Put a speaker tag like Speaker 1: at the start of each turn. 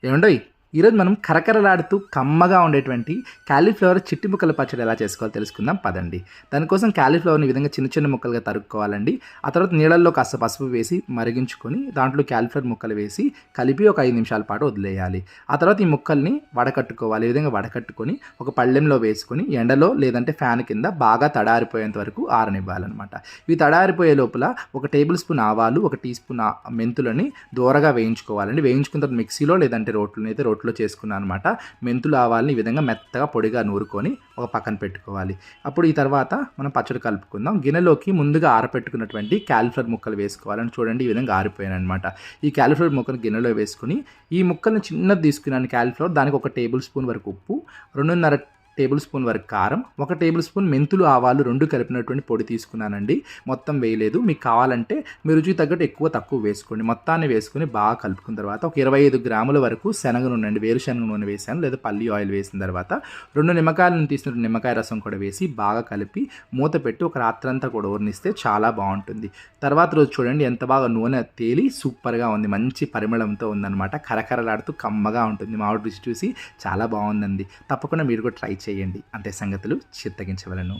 Speaker 1: ఏమండోయ్! ఈరోజు మనం కరకరలాడుతూ కమ్మగా ఉండేటువంటి కాలీఫ్లవర్ చిట్టి ముక్కల పచ్చడి ఎలా చేసుకోవాలో తెలుసుకుందాం పదండి. దానికోసం కాలీఫ్లవర్‌ని ఈ విధంగా చిన్న చిన్న ముక్కలుగా తరుక్కోవాలండి. ఆ తర్వాత నీళ్ళల్లో కాస్త పసుపు వేసి మరిగించుకొని దాంట్లో కాలీఫ్లవర్ ముక్కలు వేసి కలిపి ఒక 5 నిమిషాల పాటు వదిలేయాలి. ఆ తర్వాత ఈ ముక్కల్ని వడకట్టుకోవాలి. ఈ విధంగా వడకట్టుకొని ఒక పళ్ళెంలో వేసుకొని ఎండలో లేదంటే ఫ్యాన్ కింద బాగా తడారిపోయేంత వరకు ఆరనివ్వాలనమాట. ఇవి తడారిపోయే లోపల ఒక టేబుల్ స్పూన్ ఆవాలు, ఒక టీ స్పూన్ మెంతులని దోరగా వేయించుకోవాలండి. వేయించుకున్న తర్వాత మిక్సీలో లేదంటే రోట్లో చేసుకున్నాను అనమాట. మెంతులు ఆవాలని ఈ విధంగా మెత్తగా పొడిగా నూరుకొని ఒక పక్కన పెట్టుకోవాలి. అప్పుడు ఈ తర్వాత మనం పచ్చడి కలుపుకుందాం. గిన్నెలోకి ముందుగా ఆరపెట్టుకున్నటువంటి కాలీఫ్లవర్ ముక్కలు వేసుకోవాలని చూడండి ఈ విధంగా ఆరిపోయానమాట. ఈ కాలీఫ్లవర్ ముక్కలు గిన్నెలో వేసుకొని ఈ ముక్కల్ని చిన్నది తీసుకున్నాను కాలీఫ్లవర్, దానికి ఒక టేబుల్ స్పూన్ వరకు ఉప్పు, 2.5 టేబుల్ స్పూన్ వరకు కారం, 1 టేబుల్ స్పూన్ మెంతులు ఆవాలు 2 కలిపినటువంటి పొడి తీసుకున్నానండి. మొత్తం వేయలేదు. మీకు కావాలంటే మీ రుచికి తగ్గట్టు ఎక్కువ తక్కువ వేసుకోండి. మొత్తాన్ని వేసుకొని బాగా కలుపుకున్న తర్వాత ఒక 25 గ్రాముల వరకు శనగ నూనె అండి, వేరుశనగ నూనె వేసాను, లేదా పల్లి ఆయిల్ వేసిన తర్వాత 2 నిమ్మకాయలను తీసిన నిమ్మకాయ రసం కూడా వేసి బాగా కలిపి మూత పెట్టి ఒక రాత్రంతా కూడా ఊరనిస్తే చాలా బాగుంటుంది. తర్వాత రోజు చూడండి ఎంత బాగా నూనె తేలి సూపర్గా ఉంది, మంచి పరిమళంతో ఉందన్నమాట. కరకరలాడుతూ కమ్మగా ఉంటుంది. మామిడి రుచి చూసి చాలా బాగుందండి. తప్పకుండా మీరు కూడా ట్రై చేయండి. అంతే సంగతులు చిత్తగించవలను.